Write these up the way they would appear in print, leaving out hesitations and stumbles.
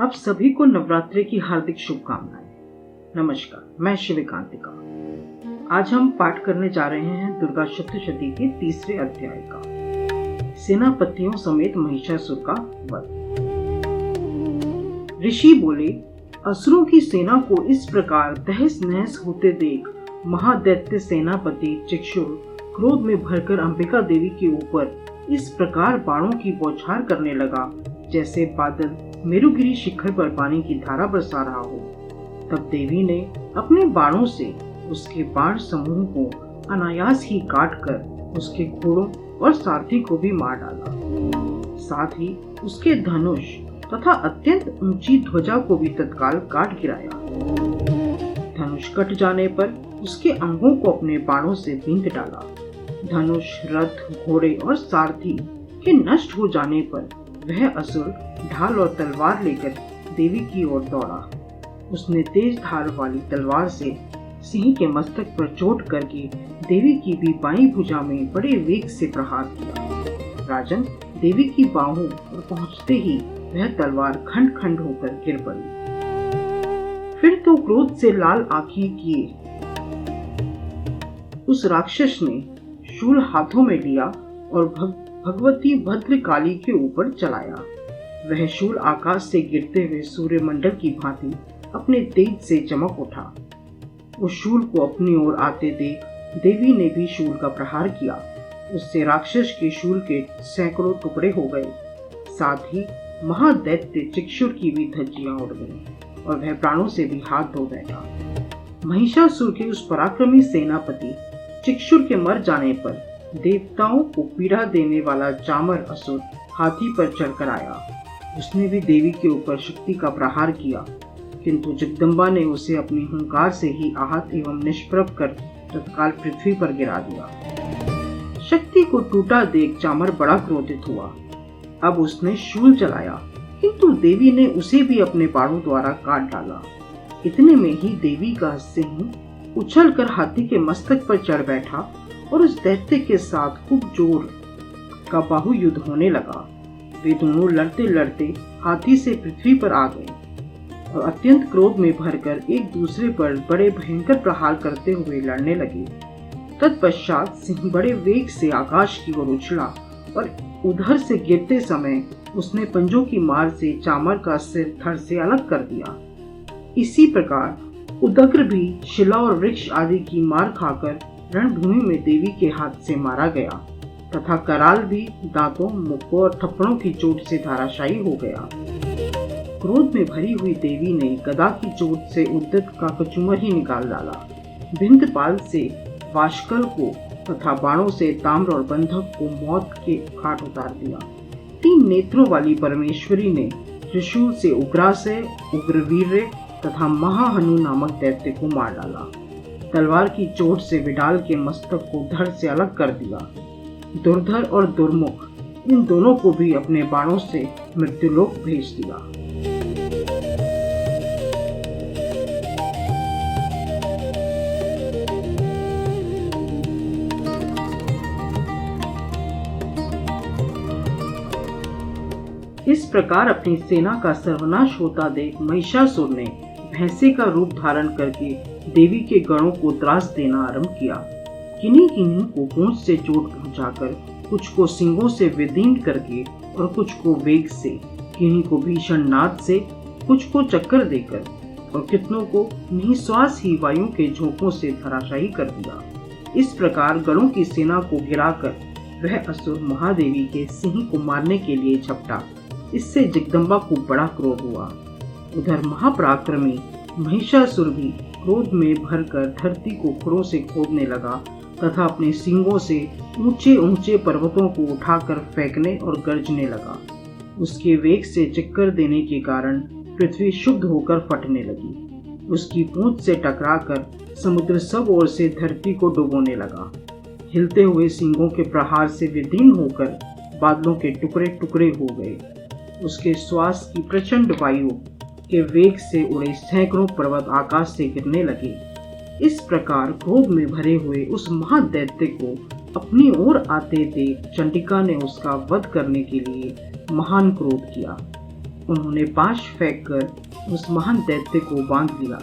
आप सभी को नवरात्रि की हार्दिक शुभकामनाएं। नमस्कार, मैं शिविकांतिका। आज हम पाठ करने जा रहे हैं दुर्गा सप्तशती के तीसरे अध्याय का, सेनापतियों समेत महिषासुर का वध। ऋषि बोले, असुरों की सेना को इस प्रकार तहस नहस होते देख महादैत्य सेनापति चिक्षुर क्रोध में भरकर अंबिका देवी के ऊपर इस प्रकार बाणों की बौछार करने लगा जैसे बादल मेरुगिरी शिखर पर पानी की धारा बरसा रहा हो। तब देवी ने अपने बाणों से उसके बाण समूह को अनायास ही काटकर उसके घोड़ों और सारथी को भी मार डाला। साथ ही उसके धनुष तथा अत्यंत ऊंची ध्वजा को भी तत्काल काट गिराया। धनुष कट जाने पर उसके अंगों को अपने बाणों से बींध डाला। धनुष, रथ, घोड़े और सारथी के नष्ट हो जाने पर वह असुर ढाल और तलवार लेकर देवी की ओर दौड़ा। उसने तेज धार वाली तलवार से सिंह के मस्तक पर चोट करके देवी की भी बाईं भुजा में बड़े वेग से प्रहार किया। राजन, देवी की बाहों पर पहुंचते ही वह तलवार खंड खंड होकर गिर पड़ी। फिर तो क्रोध से लाल आंखें किए उस राक्षस ने शूल हाथों में लिया और भगवती भद्रकाली के ऊपर चलाया। वह शूल आकाश से गिरते हुए सूर्यमंडल की भांति अपने तेज से चमक उठा। उस शूल को अपनी ओर आते देख देवी ने भी शूल का प्रहार किया। उससे राक्षस के शूल के सैकड़ों टुकड़े हो गए। साथ ही महादैत्य चिक्षुर की भी धज्जियां उड़ गईं और वह प्राणों से भी हाथ धो बैठा। महिषासुर के उस पराक्रमी सेनापति चिक्षुर के मर जाने पर देवताओं को पीड़ा देने वाला चामर असुर हाथी पर चढ़कर आया। उसने भी देवी के ऊपर शक्ति का प्रहार किया, किंतु जगदम्बा ने उसे अपनी हुंकार से ही आहत एवं निष्प्रभ कर तत्काल पृथ्वी पर गिरा दिया। शक्ति को टूटा देख चामर बड़ा क्रोधित हुआ। अब उसने शूल चलाया, किंतु देवी ने उसे भी अपने बाणों द्वारा काट डाला। इतने में ही देवी का सिंह उछलकर हाथी के मस्तक पर चढ़ बैठा और उस दैत्य के साथ खूब जोर का बाहु युद्ध होने लगा। वे दोनों लड़ते लड़ते हाथी से पृथ्वी पर आ गए और अत्यंत क्रोध में भरकर एक दूसरे पर बड़े भयंकर प्रहार करते हुए लड़ने लगे। तत्पश्चात सिंह बड़े वेग से आकाश की ओर उछला और उधर से गिरते समय उसने पंजों की मार से चामर का सिर धड़ से अलग कर दिया। इसी प्रकार उदग्र भी शिला और वृक्ष आदि की मार खाकर रणभूमि में देवी के हाथ से मारा गया तथा कराल भी दांतों, मुक्कों और थप्पड़ों की चोट से धाराशायी हो गया। क्रोध में भरी हुई देवी ने गदा की चोट से उद्दत का कचूमर ही निकाल डाला। बिंदपाल से वाशकल को तथा बाणों से ताम्र और बंधक को मौत के घाट उतार दिया। 3 नेत्रों वाली परमेश्वरी ने त्रिशूल से उग्रासय, उग्रवीर्य तथा महाहनु नामक दैत्य को मार डाला। तलवार की चोट से विडाल के मस्तक को धड़ से अलग कर दिया। दुर्धर और दुर्मुख इन दोनों को भी अपने बाणों से मृत्युलोक भेज दिया। इस प्रकार अपनी सेना का सर्वनाश होता देख महिषासुर ने भैंसे का रूप धारण करके देवी के गणों को त्रास देना आरंभ किया। किन्हीं किन्हीं को पूंछ से चोट पहुंचाकर, कुछ को सींगों से विदीर्ण करके और कुछ को वेग से, किन्हीं को भीषण नाद से, कुछ को चक्कर देकर और कितनों को निःश्वास ही वायु के झोंकों से धराशायी कर दिया। इस प्रकार गणों की सेना को गिराकर वह असुर महादेवी के सिंह को मारने के लिए झपटा। इससे जगदम्बा को बड़ा क्रोध हुआ। उधर महापराक्रमी महिषासुर भी क्रोध में भरकर धरती को खुरों से खोदने लगा तथा अपने सींगों से ऊंचे ऊंचे पर्वतों को उठाकर फेंकने और गरजने लगा। उसके वेग से चक्कर देने के कारण पृथ्वी शुद्ध होकर फटने लगी। उसकी पूंछ से टकराकर समुद्र सब ओर से धरती को डुबोने लगा। हिलते हुए सींगों के प्रहार से विदीर्ण होकर बादलों के टुकड़े टुकड़े हो गए। उसके श्वास की प्रचंड वायु के वेग से उड़े सैकड़ों पर्वत आकाश से गिरने लगे। इस प्रकार क्रोध में भरे हुए उस महादैत्य को अपनी ओर आते देख चंडिका ने उसका वध करने के लिए महान क्रोध किया। उन्होंने पाश फेंक कर उस महान दैत्य को बांध लिया।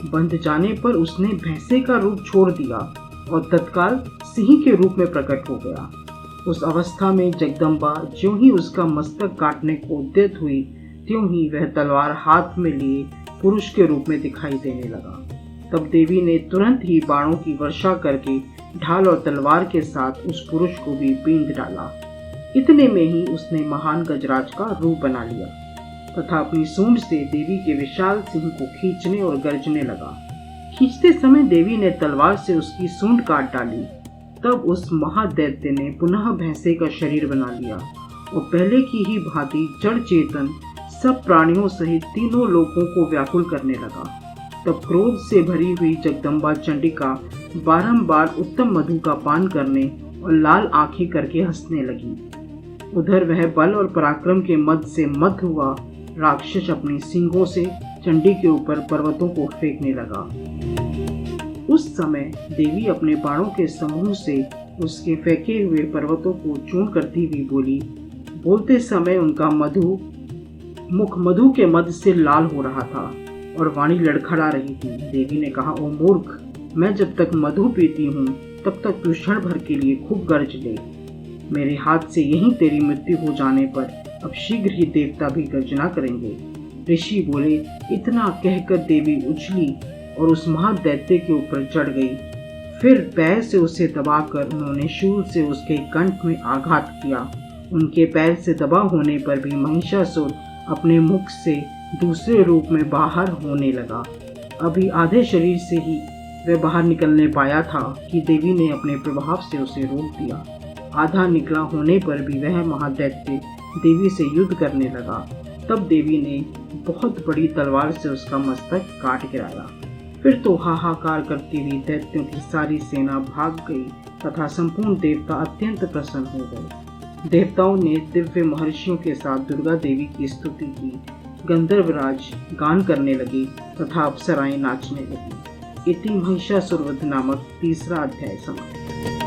बंध जाने पर उसने भैंसे का रूप छोड़ दिया और तत्काल सिंह के रूप में प्रकट हो गया। उस अवस्था में जगदम्बा ज्यों ही उसका मस्तक काटने को उद्यत हुई, त्यों ही वह तलवार हाथ में लिए पुरुष के रूप में दिखाई देने लगा। तब देवी ने तुरंत ही बाणों की वर्षा करके ढाल और तलवार के साथ उस पुरुष को भी बींध डाला। इतने में ही उसने महान गजराज का रूप बना लिया तथा अपनी सूंड से देवी के विशाल सिंह को खींचने और गर्जने लगा। खींचते समय देवी ने तलवार से उसकी सूंड काट डाली। तब उस महादैत्य ने पुनः भैंसे का शरीर बना लिया और पहले की ही भांति जड़ चेतन सब प्राणियों सहित तीनों लोगों को व्याकुल करने लगा। तब क्रोध से भरी हुई जगदम्बा चंडिका बारंबार उत्तम मधु का पान करने और लाल आंखें करके हंसने लगी। उधर वह बल और पराक्रम के मद से मत हुआ राक्षस अपनी सींगों से चंडी के ऊपर पर्वतों को फेंकने लगा। उस समय देवी अपने बाणों के समूह से उसके फेंके हुए पर्वतों को चूर्ण करती हुई बोली। बोलते समय उनका मुख मधु के मद से लाल हो रहा था और वाणी लड़खड़ा रही थी। देवी ने कहा, ओ मूर्ख, मैं जब तक मधु पीती हूँ तब तक तू क्षण भर के लिए खूब गर्ज ले। मेरे हाथ से यहीं तेरी मृत्यु हो जाने पर अब शीघ्र ही देवता भी गर्जना करेंगे। ऋषि बोले। इतना कहकर देवी उछली और उस महादैत्य के ऊपर चढ़ गई। फिर पैर से उसे दबाकर उन्होंने शूल से उसके कंठ में आघात किया। उनके पैर से दबा होने पर भी महिषासुर अपने मुख से दूसरे रूप में बाहर होने लगा। अभी आधे शरीर से ही वह बाहर निकलने पाया था कि देवी ने अपने प्रभाव से उसे रोक दिया। आधा निकला होने पर भी वह महादैत्य देवी से युद्ध करने लगा। तब देवी ने बहुत बड़ी तलवार से उसका मस्तक काट गिराया। फिर तो हाहाकार करती हुई दैत्यों की सारी सेना भाग गई तथा संपूर्ण देवता अत्यंत प्रसन्न हो गए। देवताओं ने दिव्य महर्षियों के साथ दुर्गा देवी की स्तुति की। गंधर्वराज गान करने लगे तथा अप्सराएं नाचने लगी। इति महिषासुरवध नामक 3रा अध्याय समाप्त।